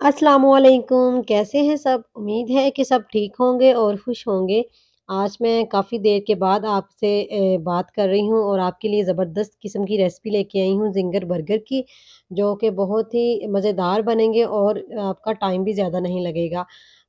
अस्सलामुअलैकुम, कैसे हैं सब? उम्मीद है कि सब ठीक होंगे और खुश होंगे। आज मैं काफ़ी देर के बाद आपसे बात कर रही हूँ और आपके लिए ज़बरदस्त किस्म की रेसिपी लेके आई हूँ ज़िंगर बर्गर की, जो कि बहुत ही मज़ेदार बनेंगे और आपका टाइम भी ज़्यादा नहीं लगेगा।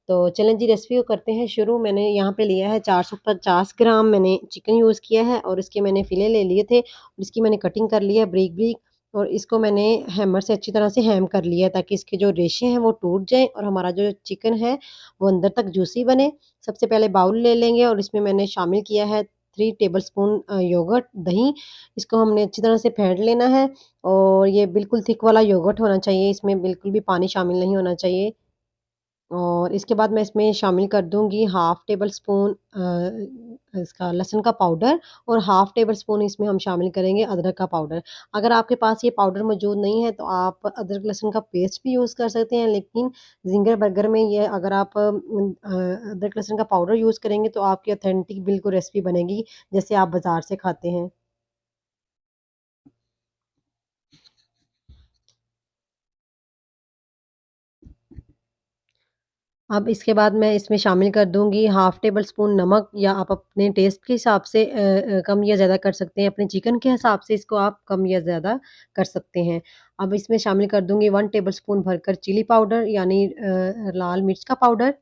तो चलें जी रेसिपी को करते हैं शुरू। मैंने यहाँ पे लिया है 450 ग्राम मैंने चिकन यूज़ किया है और इसके मैंने फ़िले ले लिए थे। इसकी मैंने कटिंग कर ली है बारीक-बारीक और इसको मैंने हैमर से अच्छी तरह से हैम कर लिया है ताकि इसके जो रेशे हैं वो टूट जाएँ और हमारा जो चिकन है वो अंदर तक जूसी बने। सबसे पहले बाउल ले लेंगे और इसमें मैंने शामिल किया है 3 टेबलस्पून योगर्ट दही। इसको हमने अच्छी तरह से फेंट लेना है और ये बिल्कुल थिक वाला योगर्ट होना चाहिए, इसमें बिल्कुल भी पानी शामिल नहीं होना चाहिए। और इसके बाद मैं इसमें शामिल कर दूँगी हाफ़ टेबल स्पून इसका लहसुन का पाउडर और हाफ़ टेबल स्पून इसमें हम शामिल करेंगे अदरक का पाउडर। अगर आपके पास ये पाउडर मौजूद नहीं है, तो आप अदरक लहसुन का पेस्ट भी यूज़ कर सकते हैं, लेकिन ज़िंगर बर्गर में ये अगर आप अदरक लहसुन का पाउडर यूज़ करेंगे, तो आपकी ऑथेंटिक बिल्कुल रेसिपी बनेगी, जैसे आप बाज़ार से खाते हैं। अब इसके बाद मैं इसमें शामिल कर दूँगी हाफ़ टेबल स्पून नमक या आप अपने टेस्ट के हिसाब से कम या ज़्यादा कर सकते हैं। अपने चिकन के हिसाब से इसको आप कम या ज़्यादा कर सकते हैं। अब इसमें शामिल कर दूँगी 1 टेबल स्पून भरकर चिली पाउडर यानी लाल मिर्च का पाउडर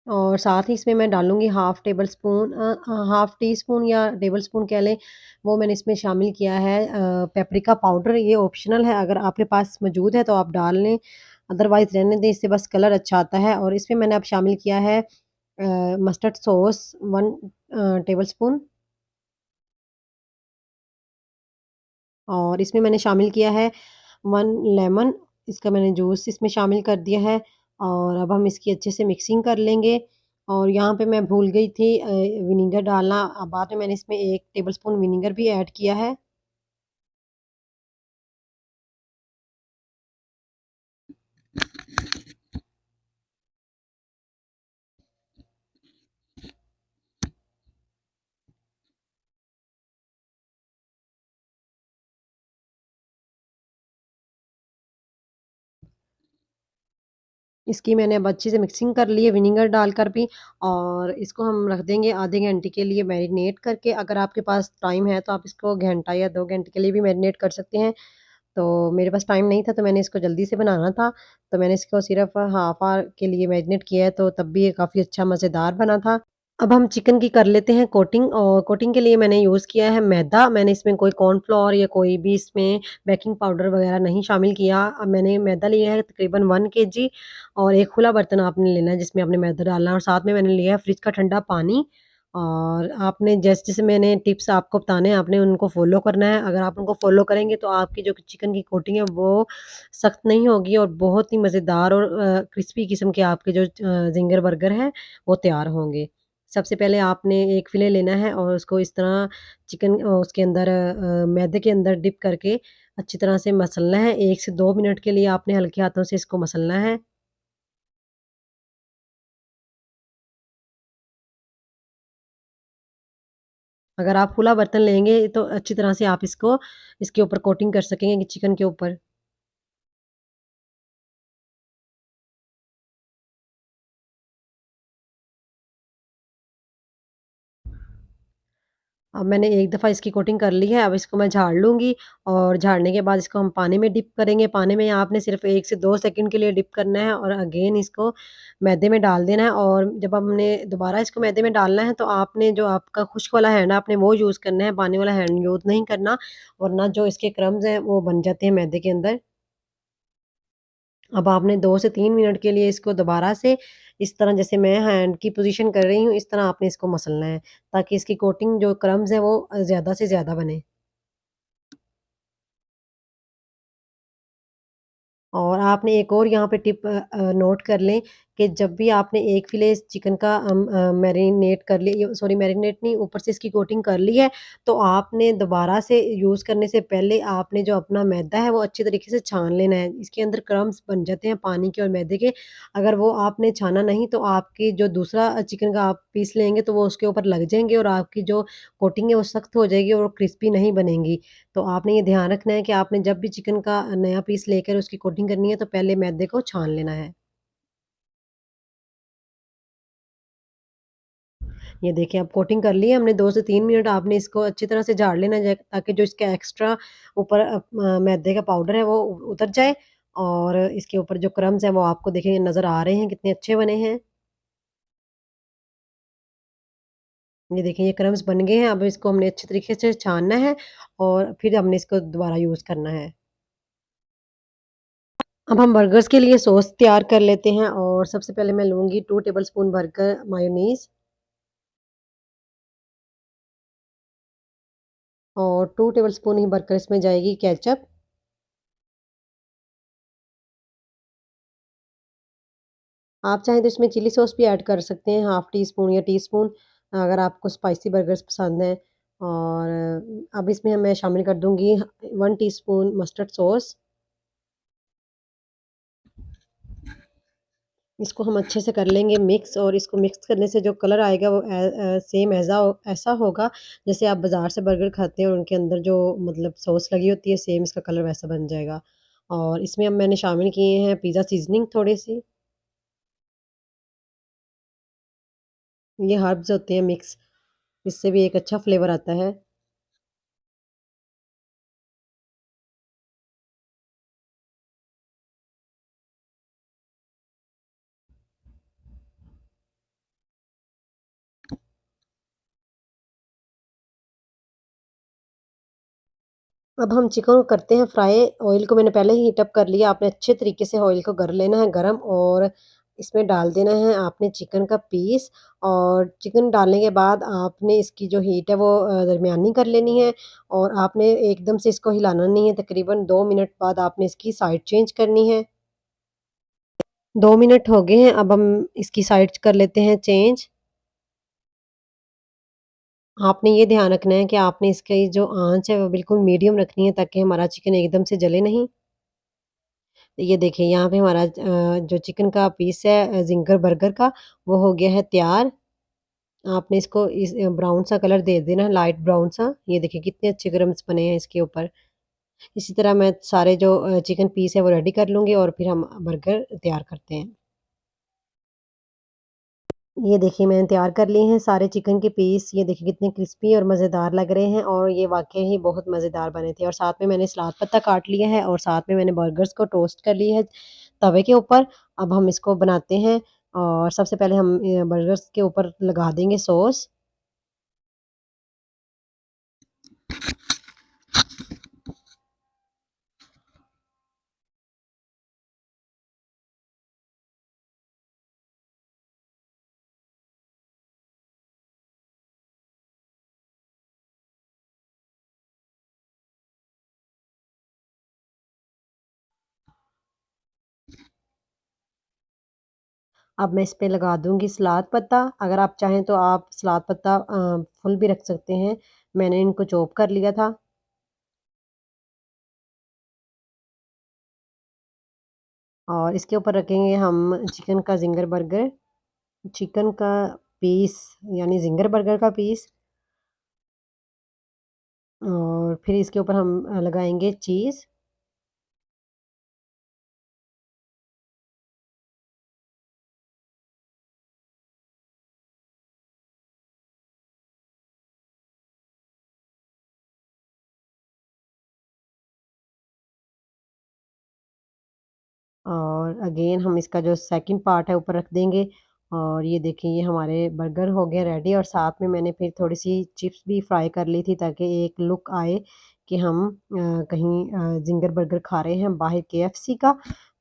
और साथ ही इसमें मैं डालूँगी हाफ़ टी स्पून या टेबल स्पून कह लें, वो मैंने इसमें शामिल किया है पेपरिका पाउडर। ये ऑप्शनल है, अगर आपके पास मौजूद है तो आप डाल लें, अदरवाइज़ रहने दें, इससे बस कलर अच्छा आता है। और इसमें मैंने अब शामिल किया है मस्टर्ड सॉस 1 टेबल स्पून और इसमें मैंने शामिल किया है 1 लेमन, इसका मैंने जूस इसमें शामिल कर दिया है और अब हम इसकी अच्छे से मिक्सिंग कर लेंगे। और यहाँ पे मैं भूल गई थी विनेगर डालना, बाद में मैंने इसमें 1 टेबलस्पून विनेगर भी ऐड किया है। इसकी मैंने अब अच्छे से मिक्सिंग कर ली है विनेगर डालकर भी और इसको हम रख देंगे आधे घंटे के लिए मैरिनेट करके। अगर आपके पास टाइम है तो आप इसको घंटा या 2 घंटे के लिए भी मैरिनेट कर सकते हैं। तो मेरे पास टाइम नहीं था तो मैंने इसको जल्दी से बनाना था, तो मैंने इसको सिर्फ़ हाफ़ ऑवर के लिए मैरिनेट किया है, तो तब भी ये काफ़ी अच्छा मज़ेदार बना था। अब हम चिकन की कर लेते हैं कोटिंग और कोटिंग के लिए मैंने यूज़ किया है मैदा। मैंने इसमें कोई कॉर्नफ्लोर या कोई भी इसमें बेकिंग पाउडर वग़ैरह नहीं शामिल किया। अब मैंने मैदा लिया है तकरीबन 1 केजी और एक खुला बर्तन आपने लेना है जिसमें आपने मैदा डालना है और साथ में मैंने लिया है फ्रिज का ठंडा पानी और आपने जैसे-जैसे मैंने टिप्स आपको बताने हैं, आपने उनको फ़ॉलो करना है। अगर आप उनको फ़ॉलो करेंगे तो आपकी जो चिकन की कोटिंग है वो सख्त नहीं होगी और बहुत ही मज़ेदार और क्रिस्पी किस्म के आपके जो ज़िंगर बर्गर हैं, वो तैयार होंगे। सबसे पहले आपने एक फ़िले लेना है और उसको इस तरह चिकन उसके अंदर मैदे के अंदर डिप करके अच्छी तरह से मसलना है। 1 से 2 मिनट के लिए आपने हल्के हाथों से इसको मसलना है। अगर आप खुला बर्तन लेंगे तो अच्छी तरह से आप इसको इसके ऊपर कोटिंग कर सकेंगे चिकन के ऊपर। अब मैंने एक दफ़ा इसकी कोटिंग कर ली है, अब इसको मैं झाड़ लूँगी और झाड़ने के बाद इसको हम पानी में डिप करेंगे। पानी में आपने सिर्फ़ 1 से 2 सेकंड के लिए डिप करना है और अगेन इसको मैदे में डाल देना है और जब हमने दोबारा इसको मैदे में डालना है, तो आपने जो आपका खुश्क वाला हैंड है, आपने वो यूज़ करना है, पानी वाला हैंड यूज़ नहीं करना, वरना जो इसके क्रम्स हैं, वो बन जाते हैं मैदे के अंदर। अब आपने 2 से 3 मिनट के लिए इसको दोबारा से इस तरह जैसे मैं हैंड की पोज़ीशन कर रही हूँ, इस तरह आपने इसको मसलना है, ताकि इसकी कोटिंग जो क्रम्स हैं वो ज़्यादा से ज़्यादा बने। और आपने एक और यहाँ पे टिप नोट कर लें कि जब भी आपने एक फ़िले चिकन का मैरिनेट कर लिया, सॉरी मैरिनेट नहीं, ऊपर से इसकी कोटिंग कर ली है, तो आपने दोबारा से यूज़ करने से पहले आपने जो अपना मैदा है वो अच्छी तरीके से छान लेना है। इसके अंदर क्रम्स बन जाते हैं पानी के और मैदे के, अगर वो आपने छाना नहीं तो आपकी जो दूसरा चिकन का आप पीस लेंगे तो वो उसके ऊपर लग जाएँगे और आपकी जो कोटिंग है वो सख्त हो जाएगी और वो क्रिस्पी नहीं बनेंगी। तो आपने ये ध्यान रखना है कि आपने जब भी चिकन का नया पीस लेकर उसकी कोटिंग करनी है तो पहले मैदे को छान लेना है। ये देखिए अब कोटिंग कर ली है हमने, 2 से 3 मिनट आपने इसको अच्छी तरह से झाड़ लेना है ताकि जो इसका एक्स्ट्रा ऊपर मैदे का पाउडर है वो उतर जाए और इसके ऊपर जो क्रम्स हैं वो आपको देखिए नज़र आ रहे हैं कितने अच्छे बने हैं। ये देखिए ये क्रम्स बन गए हैं, अब इसको हमने अच्छे तरीके से छानना है और फिर हमने इसको दोबारा यूज़ करना है। अब हम बर्गर्स के लिए सॉस तैयार कर लेते हैं और सबसे पहले मैं लूँगी 2 टेबलस्पून बर्गर मेयोनीज़ और 2 टेबलस्पून ही बर्गर इसमें जाएगी केचअप। आप चाहें तो इसमें चिली सॉस भी ऐड कर सकते हैं, हाफ़ टी स्पून या टीस्पून, अगर आपको स्पाइसी बर्गर्स पसंद हैं। और अब इसमें मैं शामिल कर दूँगी 1 टीस्पून मस्टर्ड सॉस। इसको हम अच्छे से कर लेंगे मिक्स और इसको मिक्स करने से जो कलर आएगा वो सेम ऐसा होगा जैसे आप बाज़ार से बर्गर खाते हैं और उनके अंदर जो मतलब सॉस लगी होती है, सेम इसका कलर वैसा बन जाएगा। और इसमें अब मैंने शामिल किए हैं पिज़्ज़ा सीज़निंग थोड़ी-सी, ये हर्ब्स होते हैं मिक्स, इससे भी एक अच्छा फ्लेवर आता है। अब हम चिकन को करते हैं फ्राई। ऑयल को मैंने पहले ही हीट अप कर लिया। आपने अच्छे तरीके से ऑयल को कर लेना है गरम और इसमें डाल देना है आपने चिकन का पीस और चिकन डालने के बाद आपने इसकी जो हीट है वो दरमियानी कर लेनी है और आपने एकदम से इसको हिलाना नहीं है। तकरीबन 2 मिनट बाद आपने इसकी साइड चेंज करनी है। 2 मिनट हो गए हैं, अब हम इसकी साइड कर लेते हैं चेंज। आपने ये ध्यान रखना है कि आपने इसकी जो आँच है वो बिल्कुल मीडियम रखनी है ताकि हमारा चिकन एकदम से जले नहीं। ये देखिए यहाँ पे हमारा जो चिकन का पीस है ज़िंगर बर्गर का वो हो गया है तैयार। आपने इसको इस ब्राउन सा कलर दे देना है, लाइट ब्राउन सा। ये देखिए कितने अच्छे क्रम्स बने हैं इसके ऊपर। इसी तरह मैं सारे जो चिकन पीस है वो रेडी कर लूँगी और फिर हम बर्गर तैयार करते हैं। ये देखिए मैंने तैयार कर लिए हैं सारे चिकन के पीस। ये देखिए कितने क्रिस्पी और मज़ेदार लग रहे हैं और ये वाक़ई ही बहुत मज़ेदार बने थे और साथ में मैंने सलाद पत्ता काट लिया है और साथ में मैंने बर्गर्स को टोस्ट कर लिया है तवे के ऊपर। अब हम इसको बनाते हैं और सबसे पहले हम बर्गर्स के ऊपर लगा देंगे सॉस। अब मैं इस पे लगा दूँगी सलाद पत्ता। अगर आप चाहें तो आप सलाद पत्ता फुल भी रख सकते हैं। मैंने इनको चॉप कर लिया था और इसके ऊपर रखेंगे हम चिकन का ज़िंगर बर्गर, चिकन का पीस यानी ज़िंगर बर्गर का पीस और फिर इसके ऊपर हम लगाएँगे चीज़। और अगेन हम इसका जो सेकंड पार्ट है ऊपर रख देंगे और ये देखिए ये हमारे बर्गर हो गए रेडी और साथ में मैंने फिर थोड़ी-सी चिप्स भी फ्राई कर ली थी ताकि एक लुक आए कि हम कहीं ज़िंगर बर्गर खा रहे हैं बाहर केएफसी का।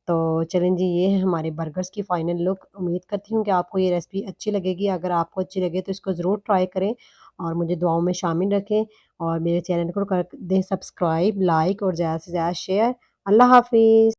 तो चलें जी ये है हमारे बर्गर्स की फाइनल लुक। उम्मीद करती हूँ कि आपको ये रेसिपी अच्छी लगेगी। अगर आपको अच्छी लगे तो इसको ज़रूर ट्राई करें और मुझे दुआओं में शामिल रखें और मेरे चैनल को कर दें सब्सक्राइब, लाइक और ज़्यादा से ज़्यादा शेयर। अल्लाह हाफ़िज़।